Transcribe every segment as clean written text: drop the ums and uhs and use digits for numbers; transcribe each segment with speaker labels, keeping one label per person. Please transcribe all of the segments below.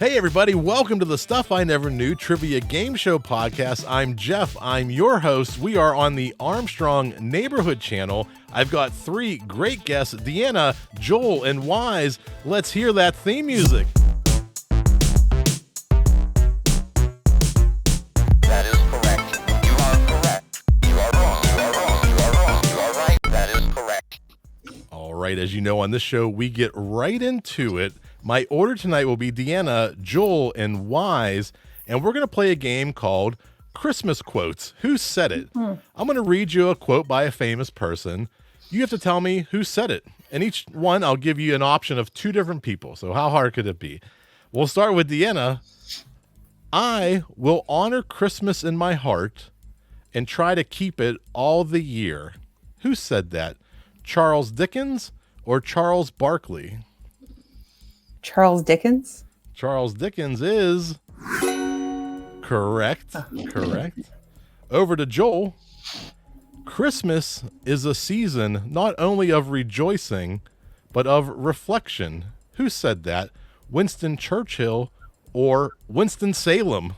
Speaker 1: Hey everybody, welcome to the Stuff I Never Knew Trivia Game Show podcast. I'm Jeff, I'm your host. We are on the Armstrong Neighborhood Channel. I've got three great guests, Deanna, Joel, and Wize. Let's hear that theme music.
Speaker 2: That is correct. You are correct. You are wrong. You are wrong. You are wrong. You are right. That is correct.
Speaker 1: All right, as you know, on this show, we get right into it. My order tonight will be Deanna, Joel, and Wize, and we're going to play a game called Christmas Quotes. Who said it? I'm going to read you a quote by a famous person. You have to tell me who said it. And each one, I'll give you an option of two different people. So how hard could it be? We'll start with Deanna. I will honor Christmas in my heart and try to keep it all the year. Who said that? Charles Dickens or Charles Barkley?
Speaker 3: Charles Dickens?
Speaker 1: Charles Dickens is correct. Correct. Over to Joel. Christmas is a season not only of rejoicing, but of reflection. Who said that? Winston Churchill or Winston-Salem?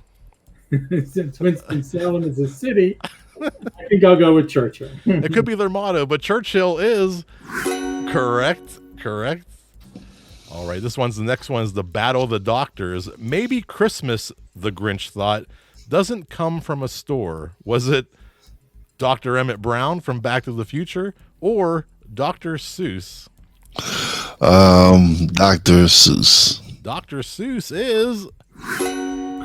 Speaker 4: Since Winston-Salem is a city, I think I'll go with Churchill.
Speaker 1: It could be their motto, but Churchill is correct. Correct. All right, the next one is the Battle of the Doctors. Maybe Christmas, the Grinch thought, doesn't come from a store. Was it Dr. Emmett Brown from Back to the Future or Dr. Seuss?
Speaker 5: Dr. Seuss.
Speaker 1: Dr. Seuss is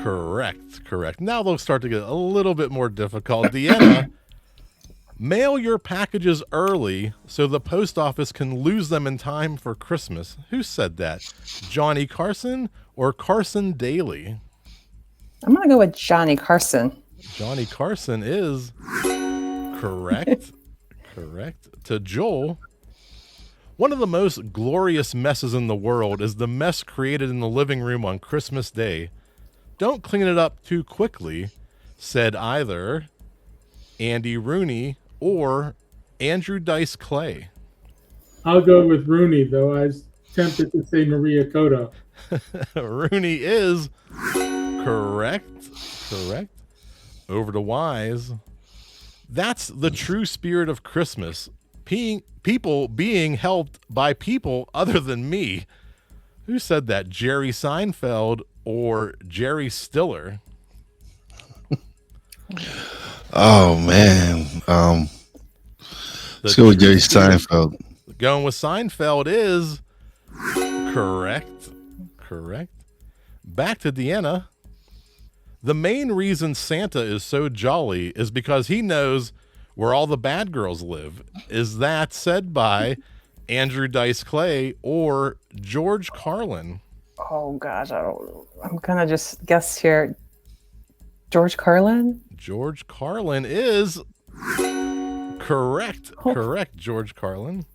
Speaker 1: correct. Correct. Now they'll start to get a little bit more difficult. Deanna, mail your packages early so the post office can lose them in time for Christmas. Who said that? Johnny Carson or Carson Daly?
Speaker 3: I'm going to go with Johnny Carson.
Speaker 1: Johnny Carson is correct. Correct. To Joel, one of the most glorious messes in the world is the mess created in the living room on Christmas Day. Don't clean it up too quickly, said either Andy Rooney or Andrew Dice Clay.
Speaker 4: I'll go with Rooney, though I was tempted to say Maria Cotto.
Speaker 1: Rooney is correct. Correct. Over to Wize. That's the true spirit of Christmas. People being helped by people other than me. Who said that? Jerry Seinfeld or Jerry Stiller?
Speaker 5: Oh man. Let's go with Jerry Seinfeld.
Speaker 1: Going with Seinfeld is correct. Correct. Back to Deanna. The main reason Santa is so jolly is because he knows where all the bad girls live. Is that said by Andrew Dice Clay or George Carlin?
Speaker 3: Oh, gosh. I'm going to just guess here. George Carlin?
Speaker 1: George Carlin is correct. Correct, George Carlin.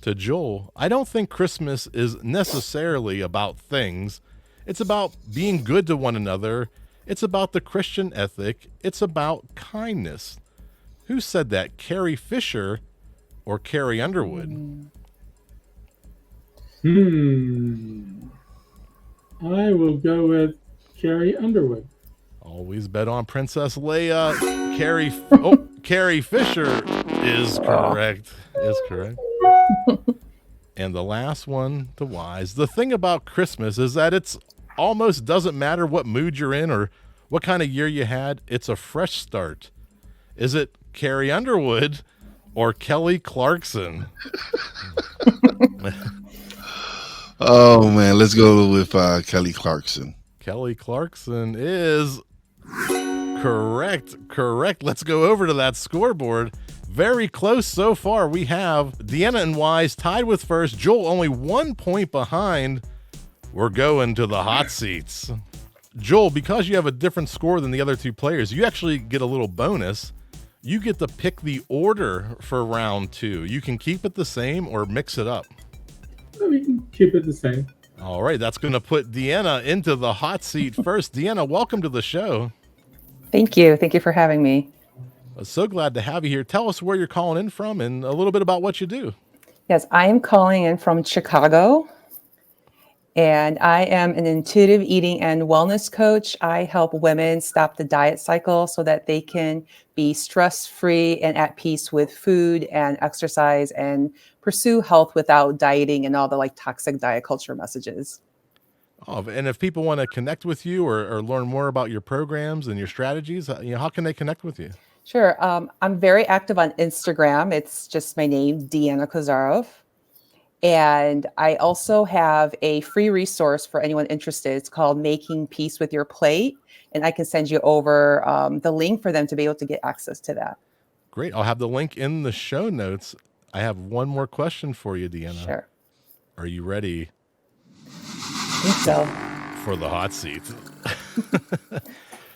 Speaker 1: To Joel, I don't think Christmas is necessarily about things. It's about being good to one another. It's about the Christian ethic. It's about kindness. Who said that? Carrie Fisher or Carrie Underwood?
Speaker 4: I will go with Carrie Underwood.
Speaker 1: Always bet on Princess Leia. Carrie Fisher is correct. Is correct. And the last one to Wize. The thing about Christmas is that it's almost doesn't matter what mood you're in or what kind of year you had. It's a fresh start. Is it Carrie Underwood or Kelly Clarkson?
Speaker 5: Oh man, let's go with Kelly Clarkson.
Speaker 1: Kelly Clarkson is correct. Correct. Let's go over to that scoreboard. Very close so far. We have Deanna and Wize tied with first. Joel only 1 point behind. We're going to the hot seats. Joel, because you have a different score than the other two players, you actually get a little bonus. You get to pick the order for round two. You can keep it the same or mix it up.
Speaker 4: We can keep it the same.
Speaker 1: All right, that's going to put Deanna into the hot seat first. Deanna, welcome to the show.
Speaker 3: Thank you. Thank you for having me.
Speaker 1: I'm so glad to have you here. Tell us where you're calling in from and a little bit about what you do.
Speaker 3: Yes, I am calling in from Chicago. And I am an intuitive eating and wellness coach. I help women stop the diet cycle so that they can be stress-free and at peace with food and exercise and pursue health without dieting and all the like toxic diet culture messages.
Speaker 1: Oh, and if people want to connect with you or learn more about your programs and your strategies, how can they connect with you?
Speaker 3: Sure. I'm very active on Instagram. It's just my name, Deanna Kozarov. And I also have a free resource for anyone interested. It's called Making Peace with Your Plate. And I can send you over the link for them to be able to get access to that.
Speaker 1: Great. I'll have the link in the show notes. I have one more question for you, Deanna.
Speaker 3: Sure.
Speaker 1: Are you ready
Speaker 3: I think so.
Speaker 1: for the hot seat?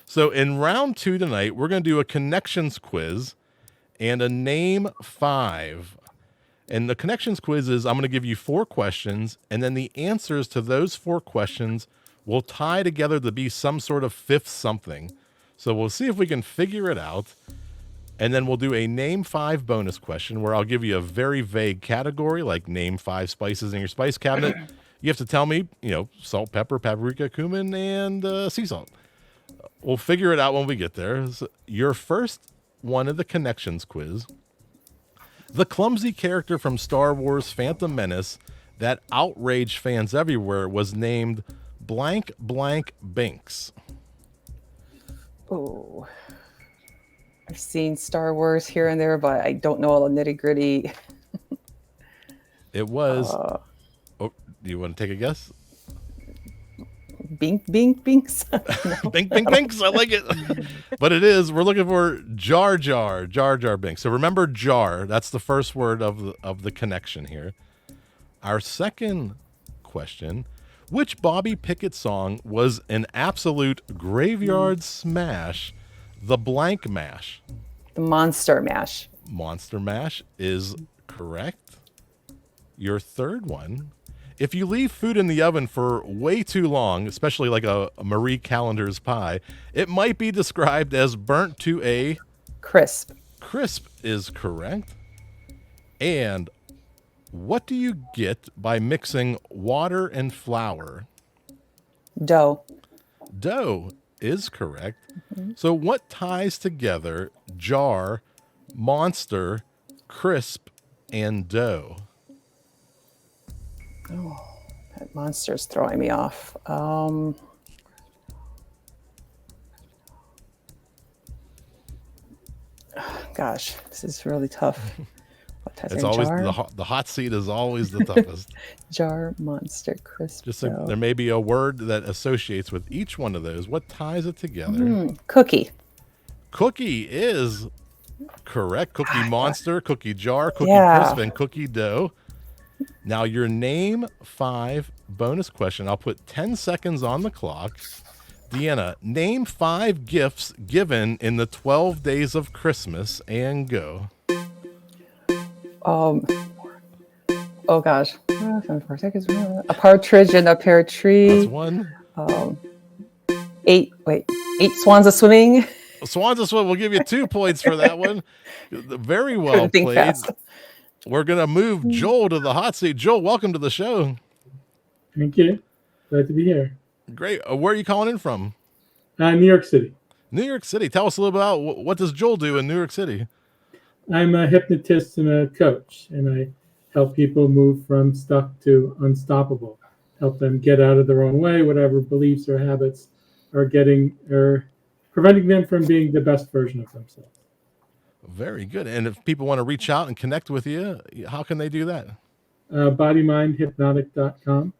Speaker 1: So in round 2 tonight, we're going to do a connections quiz and a name 5. And the connections quiz is I'm going to give you 4 questions, and then the answers to those 4 questions will tie together to be some sort of fifth something. So we'll see if we can figure it out. And then we'll do a name 5 bonus question where I'll give you a very vague category, like name 5 spices in your spice cabinet. You have to tell me, salt, pepper, paprika, cumin, and sea salt. We'll figure it out when we get there. So your first one of the connections quiz. The clumsy character from Star Wars Phantom Menace that outraged fans everywhere was named blank blank Binks.
Speaker 3: Oh, I've seen Star Wars here and there, but I don't know all the nitty gritty.
Speaker 1: It was. Do you want to take a guess?
Speaker 3: Binks. No.
Speaker 1: Bink, bink, binks. I like it. But it is. We're looking for Jar Jar Binks. So remember jar. That's the first word of the connection here. Our second question: which Bobby Pickett song was an absolute graveyard smash? The blank mash.
Speaker 3: The Monster Mash.
Speaker 1: Monster Mash is correct. Your third one. If you leave food in the oven for way too long, especially like a Marie Callender's pie, it might be described as burnt to a
Speaker 3: Crisp.
Speaker 1: crisp is correct. And what do you get by mixing water and flour?
Speaker 3: Dough.
Speaker 1: Dough is correct. So what ties together jar, monster, crisp, and dough?
Speaker 3: Oh, that monster's throwing me off. Gosh, this is really tough. What type
Speaker 1: It's
Speaker 3: of
Speaker 1: always
Speaker 3: jar?
Speaker 1: the hot seat is always the toughest.
Speaker 3: Jar, monster, crisp.
Speaker 1: Just
Speaker 3: dough.
Speaker 1: there may be a word that associates with each one of those. What ties it together?
Speaker 3: Cookie.
Speaker 1: Cookie is correct. Cookie monster, cookie jar, cookie
Speaker 3: Yeah.
Speaker 1: crisp, and cookie dough. Now your name 5 bonus question. I'll put 10 seconds on the clock. Deanna, name 5 gifts given in the 12 days of Christmas and go.
Speaker 3: Oh gosh. 4 seconds. A partridge in a pear tree.
Speaker 1: That's one.
Speaker 3: 8 swans a swimming.
Speaker 1: Swans of Swim, we'll give you 2 points for that one. Very well
Speaker 3: Couldn't think
Speaker 1: played.
Speaker 3: fast.
Speaker 1: We're going to move Joel to the hot seat. Joel, welcome to the show.
Speaker 4: Thank you. Glad to be here.
Speaker 1: Great. Where are you calling in from?
Speaker 4: New York City.
Speaker 1: New York City. Tell us a little about what does Joel do in New York City?
Speaker 4: I'm a hypnotist and a coach, and I help people move from stuck to unstoppable. Help them get out of their own way, whatever beliefs or habits are preventing them from being the best version of themselves.
Speaker 1: Very good. And if people want to reach out and connect with you, how can they do that?
Speaker 4: Bodymindhypnotic.com.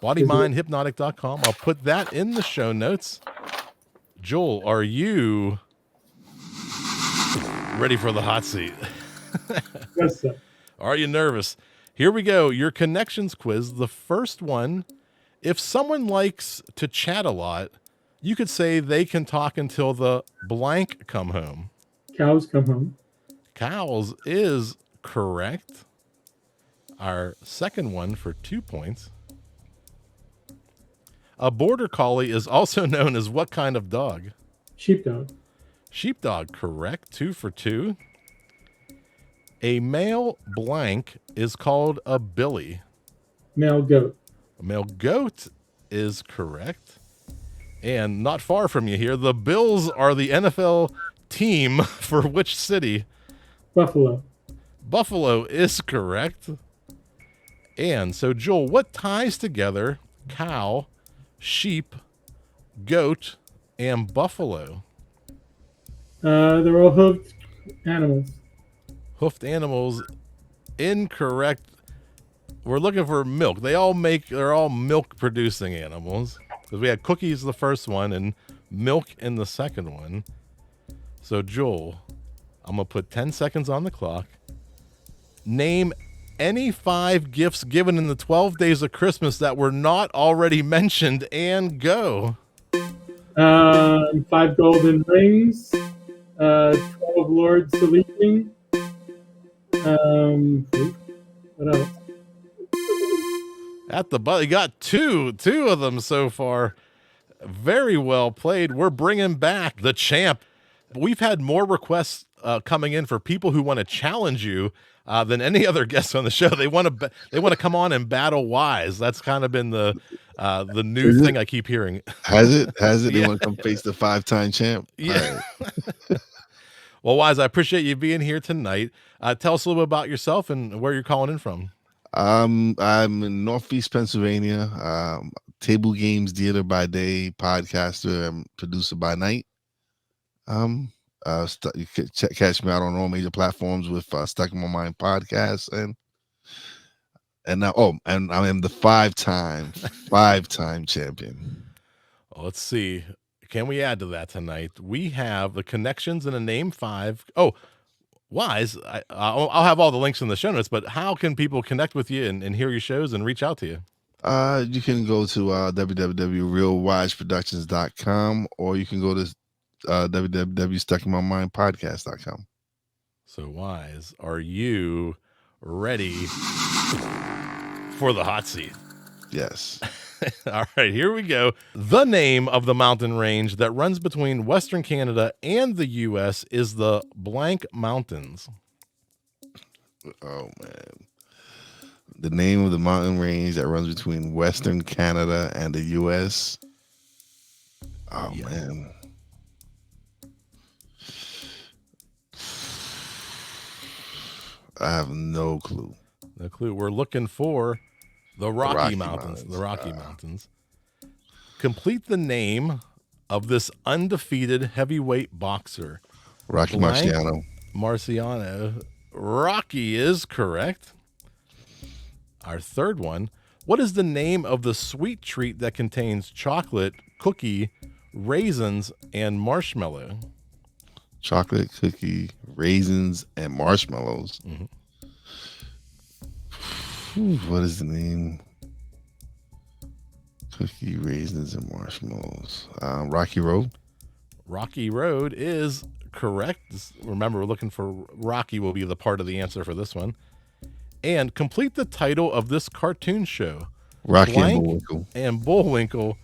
Speaker 1: Bodymindhypnotic.com. I'll put that in the show notes. Joel, are you ready for the hot seat?
Speaker 4: Yes, sir.
Speaker 1: Are you nervous? Here we go. Your connections quiz. The first one. If someone likes to chat a lot, you could say they can talk until the blank come home.
Speaker 4: Cows come home.
Speaker 1: Cows is correct. Our second one for 2 points. A border collie is also known as what kind of dog?
Speaker 4: Sheepdog.
Speaker 1: Sheepdog, correct. 2 for 2. A male blank is called a billy.
Speaker 4: Male goat.
Speaker 1: A male goat is correct. And not far from you here, the Bills are the NFL team for which city?
Speaker 4: Buffalo.
Speaker 1: Buffalo is correct. And so, Joel, what ties together cow, sheep, goat, and buffalo?
Speaker 4: They're all hoofed animals.
Speaker 1: Hoofed animals, incorrect. We're looking for milk. They're all milk producing animals. Because we had cookies the first one and milk in the second one. So, Joel, I'm going to put 10 seconds on the clock. Name any 5 gifts given in the 12 days of Christmas that were not already mentioned, and go.
Speaker 4: 5 golden rings. 12 lords saluting. What else?
Speaker 1: At the butt, you got two of them so far. Very well played. We're bringing back the champ. We've had more requests coming in for people who want to challenge you than any other guests on the show. They want to come on and battle Wize. That's kind of been the new thing I keep hearing.
Speaker 5: Has it? They
Speaker 1: Yeah.
Speaker 5: want to come face the 5-time champ?
Speaker 1: Yeah.
Speaker 5: All right.
Speaker 1: Well, Wize, I appreciate you being here tonight. Tell us a little bit about yourself and where you're calling in from.
Speaker 5: I'm in Northeast Pennsylvania. Table games dealer by day, podcaster, and producer by night. You can catch me out on all major platforms with Stuck in My Mind podcast, and now and I am the 5-time champion.
Speaker 1: Well, let's see. Can we add to that tonight? We have the connections in a name 5. Oh, Wize, I'll have all the links in the show notes, but how can people connect with you and hear your shows and reach out to you?
Speaker 5: You can go to www.realwiseproductions.com, or you can go to www.stuckinmymindpodcast.com.
Speaker 1: So, Wize, are you ready for the hot seat?
Speaker 5: Yes.
Speaker 1: All right, here we go. The name of the mountain range that runs between Western Canada and the U.S. is the blank mountains.
Speaker 5: Oh, man. The name of the mountain range that runs between Western Canada and the U.S. Oh,
Speaker 1: Yeah.
Speaker 5: man. I have no clue.
Speaker 1: No clue. We're looking for the Rocky Mountains.
Speaker 5: Mountains.
Speaker 1: The Rocky Mountains. Complete the name of this undefeated heavyweight boxer.
Speaker 5: Rocky
Speaker 1: Blank
Speaker 5: Marciano.
Speaker 1: Rocky is correct. Our third one. What is the name of the sweet treat that contains chocolate, cookie, raisins, and marshmallow?
Speaker 5: Chocolate, cookie, raisins, and marshmallows.
Speaker 1: Mhm.
Speaker 5: What is the name? Cookie, raisins, and marshmallows. Rocky Road.
Speaker 1: Rocky Road is correct. Remember, we're looking for Rocky will be the part of the answer for this one. And complete the title of this cartoon show.
Speaker 5: Rocky
Speaker 1: Blank
Speaker 5: and Bullwinkle.
Speaker 1: And Bullwinkle.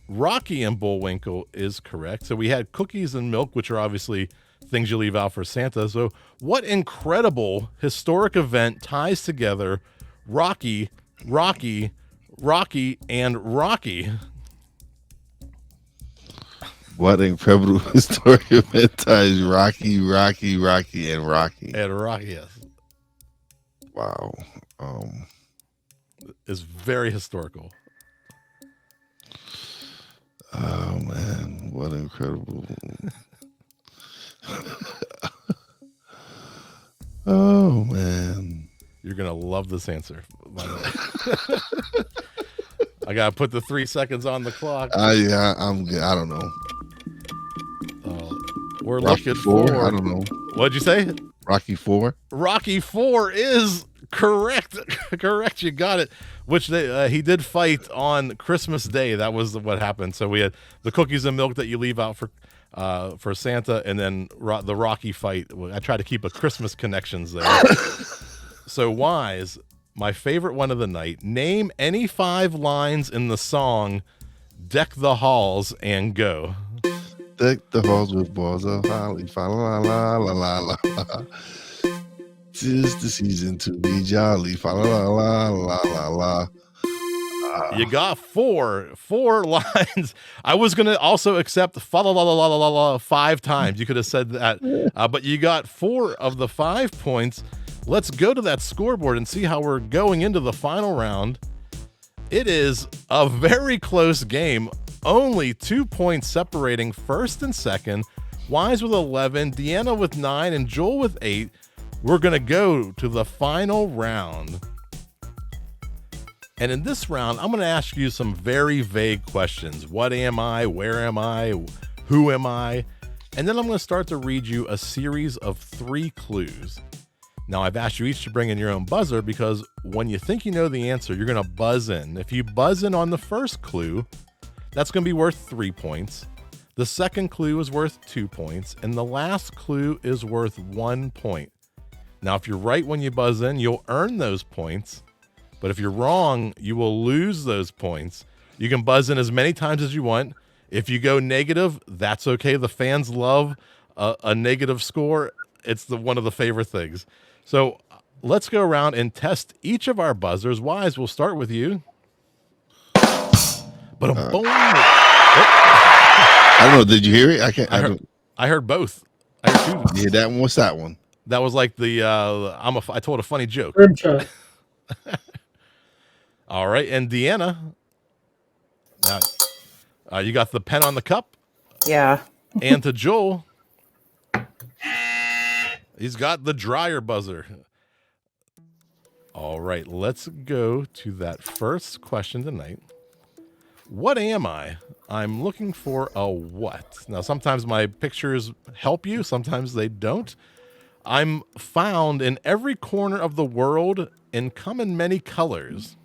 Speaker 1: Rocky and Bullwinkle is correct. So we had cookies and milk, which are obviously things you leave out for Santa. So what incredible historic event ties together Rocky, and Rocky?
Speaker 5: What incredible historic event ties Rocky, and Rocky.
Speaker 1: And Rocky, yes.
Speaker 5: Wow.
Speaker 1: Is very historical.
Speaker 5: Oh, man. What incredible. Oh, man.
Speaker 1: You're going to love this answer, by the way. I got to put the 3 seconds on the clock.
Speaker 5: Yeah, I'm good. I don't know.
Speaker 1: We're
Speaker 5: Rocky
Speaker 1: looking
Speaker 5: 4?
Speaker 1: for...
Speaker 5: I don't know.
Speaker 1: What'd you say?
Speaker 5: Rocky 4?
Speaker 1: Rocky 4 is correct. Correct. You got it. Which he did fight on Christmas Day. That was what happened. So we had the cookies and milk that you leave out for Santa, and then the Rocky fight. I try to keep a Christmas connections there. So Wize, my favorite one of the night. Name any 5 lines in the song "Deck the Halls" and go.
Speaker 5: Deck the halls with balls of holly. Fa la la la la la la. 'Tis the season to be jolly. Fa la la la la la.
Speaker 1: You got four lines. I was going to also accept fa la la la la la la 5 times. You could have said that, but you got 4 of the 5 points. Let's go to that scoreboard and see how we're going into the final round. It is a very close game. Only 2 points separating first and second. Wize with 11, Deanna with 9, and Joel with 8. We're going to go to the final round. And in this round, I'm going to ask you some very vague questions. What am I? Where am I? Who am I? And then I'm going to start to read you a series of 3 clues. Now, I've asked you each to bring in your own buzzer because when you think you know the answer, you're going to buzz in. If you buzz in on the first clue, that's going to be worth 3 points. The second clue is worth 2 points. And the last clue is worth 1 point. Now, if you're right when you buzz in, you'll earn those points. But if you're wrong, you will lose those points. You can buzz in as many times as you want. If you go negative, that's okay. The fans love a negative score. It's one of the favorite things. So let's go around and test each of our buzzers. Wize, we'll start with you. But boom.
Speaker 5: I don't know. Did you hear it?
Speaker 1: I heard both. I heard 2.
Speaker 5: Yeah, that one. What's that one?
Speaker 1: That was like the I told a funny joke.
Speaker 4: Rim shot.
Speaker 1: All right, and Deanna, you got the pen on the cup.
Speaker 3: Yeah.
Speaker 1: And to Joel, he's got the dryer buzzer. All right, let's go to that first question tonight. What am I? I'm looking for a what. Now, sometimes my pictures help you, sometimes they don't. I'm found in every corner of the world and come in many colors.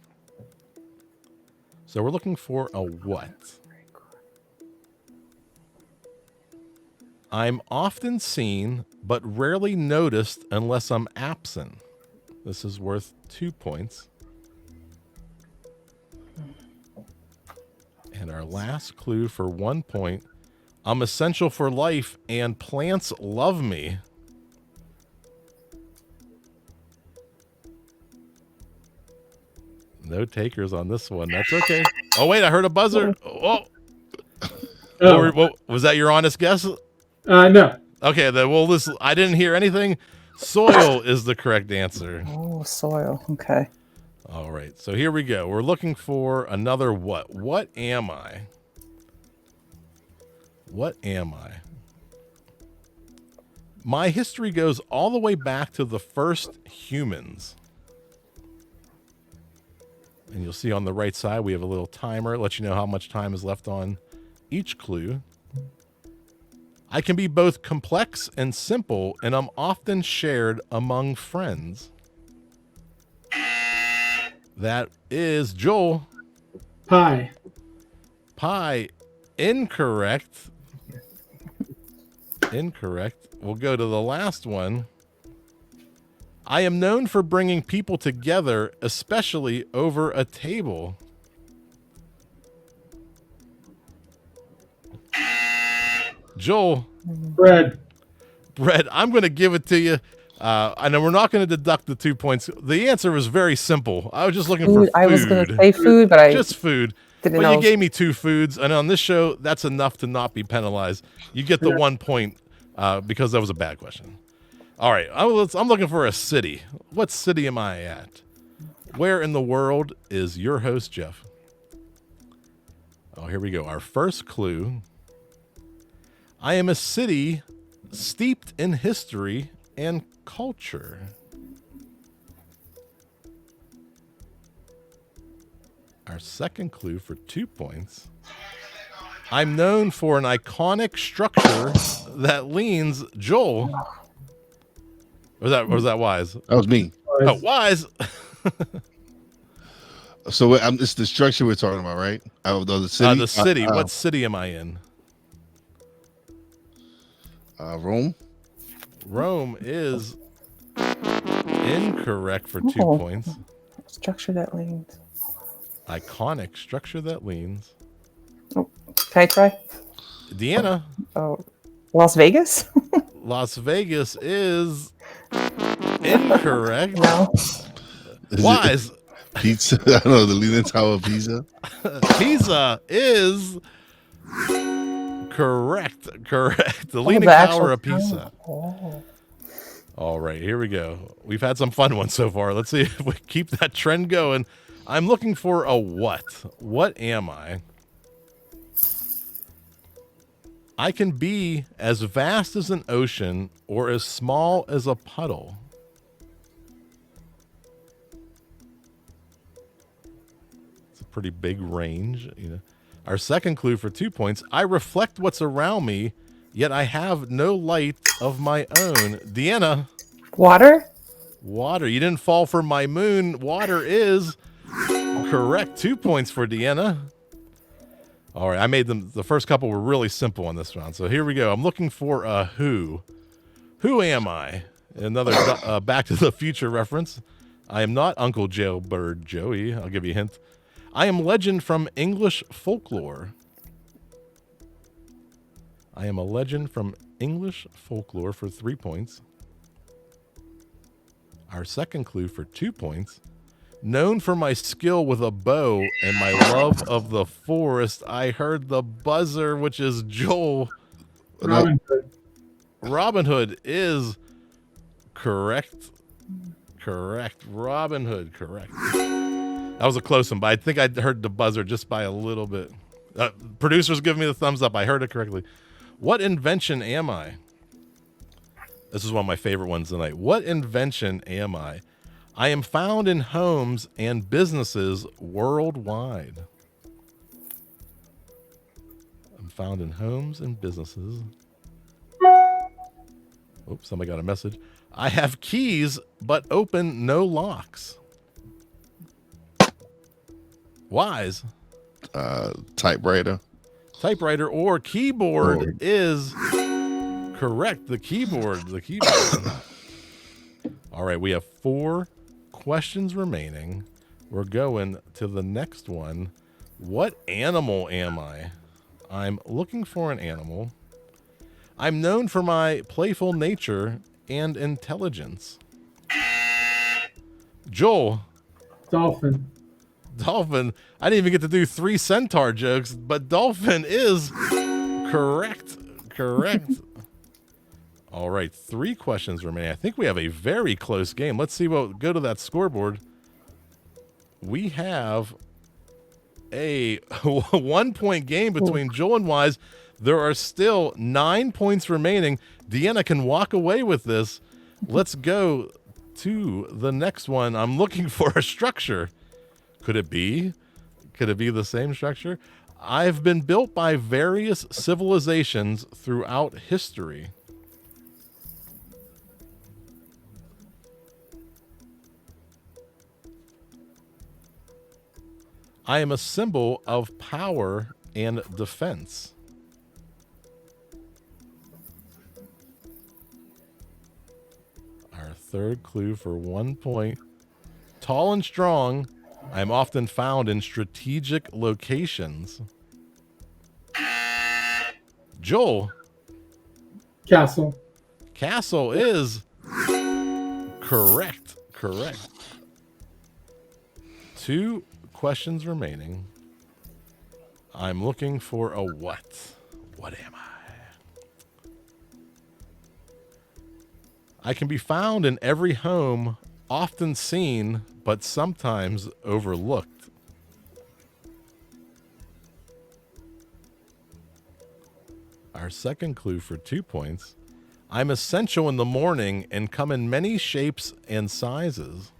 Speaker 1: So we're looking for a what. I'm often seen, but rarely noticed unless I'm absent. This is worth 2 points. And our last clue for 1 point. I'm essential for life and plants love me. No takers on this one. That's okay. Oh, wait, I heard a buzzer. Oh. Was that your honest guess?
Speaker 4: No.
Speaker 1: Okay, then we'll listen. I didn't hear anything. Soil is the correct answer.
Speaker 3: Oh, soil. Okay.
Speaker 1: All right, so here we go. We're looking for another what. What am I? What am I? My history goes all the way back to the first humans. And you'll see on the right side, we have a little timer. It lets you know how much time is left on each clue. I can be both complex and simple, and I'm often shared among friends. That is Joel.
Speaker 4: Pie.
Speaker 1: Pie. Incorrect. Incorrect. We'll go to the last one. I am known for bringing people together, especially over a table. Joel.
Speaker 4: Bread.
Speaker 1: Bread. I'm going to give it to you. I know we're not going to deduct the 2 points. The answer was very simple. I was just looking for food.
Speaker 3: I was going to say food, but
Speaker 1: just food.
Speaker 3: Didn't
Speaker 1: but
Speaker 3: know.
Speaker 1: You gave me 2 foods, and on this show, that's enough to not be penalized. You get the 1 point because that was a bad question. All right, I'm looking for a city. What city am I at? Where in the world is your host, Jeff? Oh, here we go. Our first clue. I am a city steeped in history and culture. Our second clue for 2 points. I'm known for an iconic structure that leans. Joel. Was that Wize?
Speaker 5: That was me.
Speaker 1: Oh, Wize.
Speaker 5: So it's the structure we're talking about, right? The city.
Speaker 1: The city. What city am I in?
Speaker 5: Rome.
Speaker 3: Rome
Speaker 1: is incorrect for 2 points.
Speaker 3: Structure that leans.
Speaker 1: Iconic structure that leans.
Speaker 3: Oh, can I try?
Speaker 1: Deanna.
Speaker 3: Oh, Las Vegas?
Speaker 1: Las Vegas is incorrect.
Speaker 3: No.
Speaker 1: Wize.
Speaker 5: Pizza. I don't know, the Leaning Tower of Pizza.
Speaker 1: Pizza is correct. Correct. The
Speaker 3: Oh,
Speaker 1: Leaning
Speaker 3: the actual
Speaker 1: Tower of
Speaker 3: tower.
Speaker 1: Pisa.
Speaker 3: Oh.
Speaker 1: All right, here we go. We've had some fun ones so far. Let's see if we keep that trend going. I'm looking for a what. What am I? I can be as vast as an ocean or as small as a puddle. It's a pretty big range, you know. Our second clue for 2 points. I reflect what's around me, yet I have no light of my own. Deanna.
Speaker 3: Water?
Speaker 1: Water. You didn't fall for my moon. Water is correct. 2 points for Deanna. All right, I made them. The first couple were really simple on this round. So here we go. I'm looking for a who. Who am I? Another Back to the Future reference. I am not Uncle Jailbird Joey. I'll give you a hint. I am legend from English folklore. I am a legend from English folklore for 3 points. Our second clue for 2 points. Known for my skill with a bow and my love of the forest, I heard the buzzer, which is Joel.
Speaker 4: Robin Hood.
Speaker 1: Robin Hood is correct. Correct. Robin Hood, correct. That was a close one, but I think I heard the buzzer just by a little bit. Producers give me the thumbs up. I heard it correctly. What invention am I? This is one of my favorite ones tonight. What invention am I? I am found in homes and businesses worldwide. I'm found in homes and businesses. Oops, somebody got a message. I have keys, but open no locks. Wize.
Speaker 5: Typewriter.
Speaker 1: Typewriter or keyboard is correct. The keyboard. All right, we have 4 questions remaining. We're going to the next one. What animal am I? I'm looking for an animal. I'm known for my playful nature and intelligence. Joel.
Speaker 4: Dolphin.
Speaker 1: Dolphin. I didn't even get to do 3 centaur jokes, but dolphin is correct. Correct. All right, 3 questions remaining. I think we have a very close game. Let's see what go to that scoreboard. We have a 1-point game between Joel and Wize. There are still 9 points remaining. Deanna can walk away with this. Let's go to the next one. I'm looking for a structure. Could it be? Could it be the same structure? I've been built by various civilizations throughout history. I am a symbol of power and defense. Our third clue for 1 point. Tall and strong, I am often found in strategic locations. Joel.
Speaker 4: Castle.
Speaker 1: Castle is correct. Correct. 2 questions remaining. I'm looking for a what. What am I? I can be found in every home, often seen, but sometimes overlooked. Our second clue for 2 points. I'm essential in the morning and come in many shapes and sizes.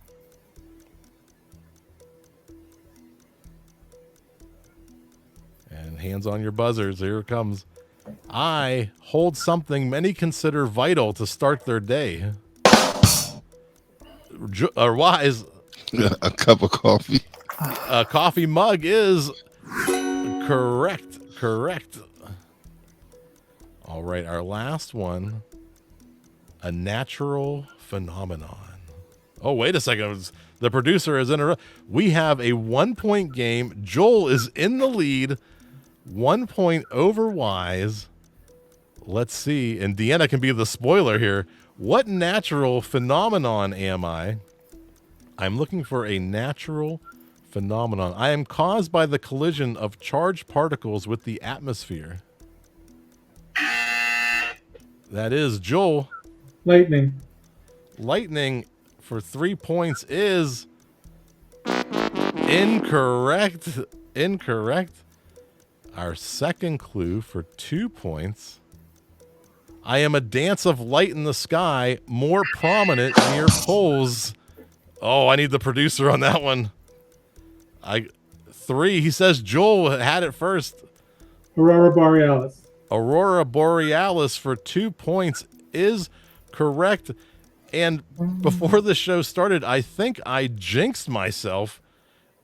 Speaker 1: And hands on your buzzers. Here it comes. I hold something many consider vital to start their day. Wize.
Speaker 5: A cup of coffee.
Speaker 1: A coffee mug is correct. Correct. All right, our last one. A natural phenomenon. Oh, wait a second. The producer is in. We have a 1-point game. Joel is in the lead. 1 point over Wize. Let's see. And Deanna can be the spoiler here. What natural phenomenon am I? I'm looking for a natural phenomenon. I am caused by the collision of charged particles with the atmosphere. That is Joel.
Speaker 4: Lightning.
Speaker 1: Lightning for 3 points is incorrect. Incorrect. Our second clue for 2 points. I am a dance of light in the sky, more prominent near poles. Oh, I need the producer on that one. 3. He says Joel had it first.
Speaker 4: Aurora Borealis.
Speaker 1: Aurora Borealis for 2 points is correct. And before the show started, I think I jinxed myself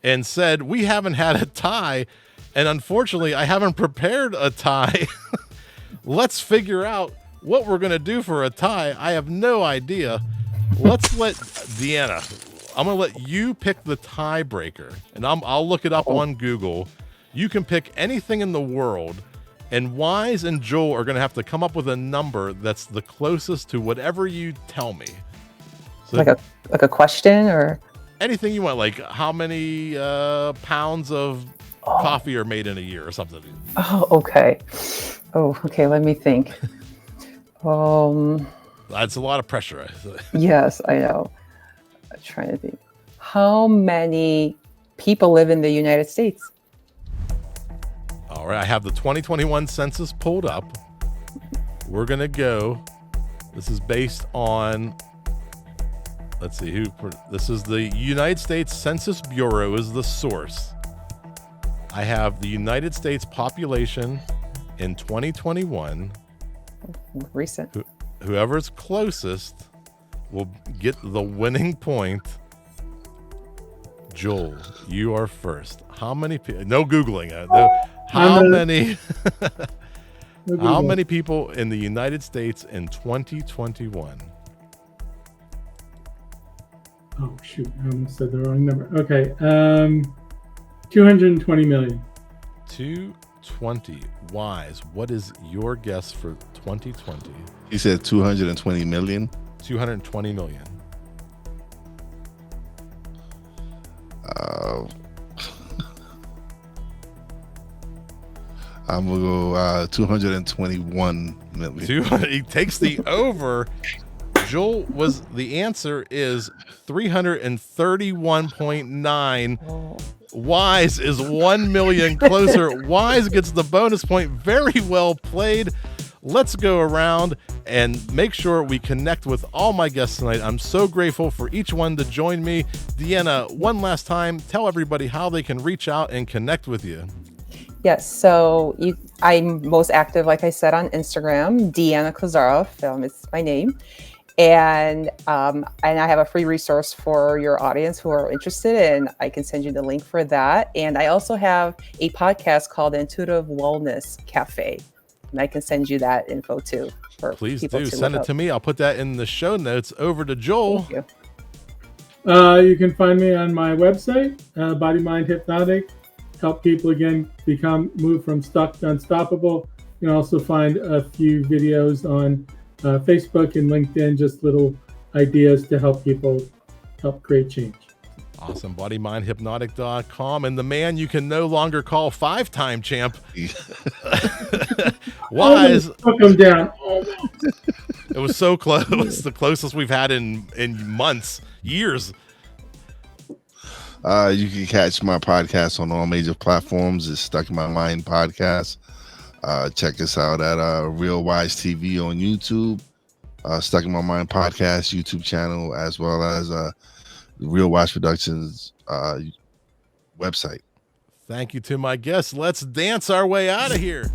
Speaker 1: and said we haven't had a tie. And unfortunately, I haven't prepared a tie. Let's figure out what we're going to do for a tie. I have no idea. Let's let Deanna, I'm going to let you pick the tiebreaker. And I'll look it up on Google. You can pick anything in the world. And Wize and Joel are going to have to come up with a number that's the closest to whatever you tell me. So
Speaker 3: like a question or
Speaker 1: anything you want, like how many pounds of coffee are made in a year or something.
Speaker 3: Oh, okay. Let me think.
Speaker 1: That's a lot of pressure.
Speaker 3: Yes, I know. I'm trying to think. How many people live in the United States?
Speaker 1: All right, I have the 2021 census pulled up. We're going to go. This is based on, let's see, this is the United States Census Bureau is the source. I have the United States population in 2021.
Speaker 3: Recent.
Speaker 1: Whoever's closest will get the winning point. Joel, you are first. How many people? No Googling. How many people in the United States in 2021?
Speaker 4: Oh, shoot. I almost said the wrong number. Okay. 220 million.
Speaker 1: 220. Wize, what is your guess for 2020?
Speaker 5: He said 220 million.
Speaker 1: 220 million.
Speaker 5: I'm gonna go 221 million.
Speaker 1: He takes the over. Joel the answer is 331.9. Wize is 1 million closer. Wize gets the bonus point. Very well played. Let's go around and make sure we connect with all my guests tonight. I'm so grateful for each one to join me. Deanna, one last time, tell everybody how they can reach out and connect with you.
Speaker 3: Yes, so I'm most active, like I said, on Instagram. Deanna Kozarov, it's my name. And I have a free resource for your audience who are interested, and I can send you the link for that. And I also have a podcast called Intuitive Wellness Cafe, and I can send you that info too.
Speaker 1: Please do send it to me. I'll put that in the show notes. Over to Joel.
Speaker 3: Thank
Speaker 4: you. You can find me on my website, Body Mind Hypnotic. Help people again move from stuck to unstoppable. You can also find a few videos on Facebook and LinkedIn, just little ideas to help people create change.
Speaker 1: Awesome. BodyMindHypnotic.com. And the man you can no longer call 5-time champ. Wize.
Speaker 4: Took him down.
Speaker 1: It was so close. It was the closest we've had in months, years.
Speaker 5: You can catch my podcast on all major platforms. It's Stuck in My Mind Podcast. Check us out at Real Wize TV on YouTube, Stuck in My Mind Podcast YouTube channel, as well as Real Wize Productions website.
Speaker 1: Thank you to my guests. Let's dance our way out of here.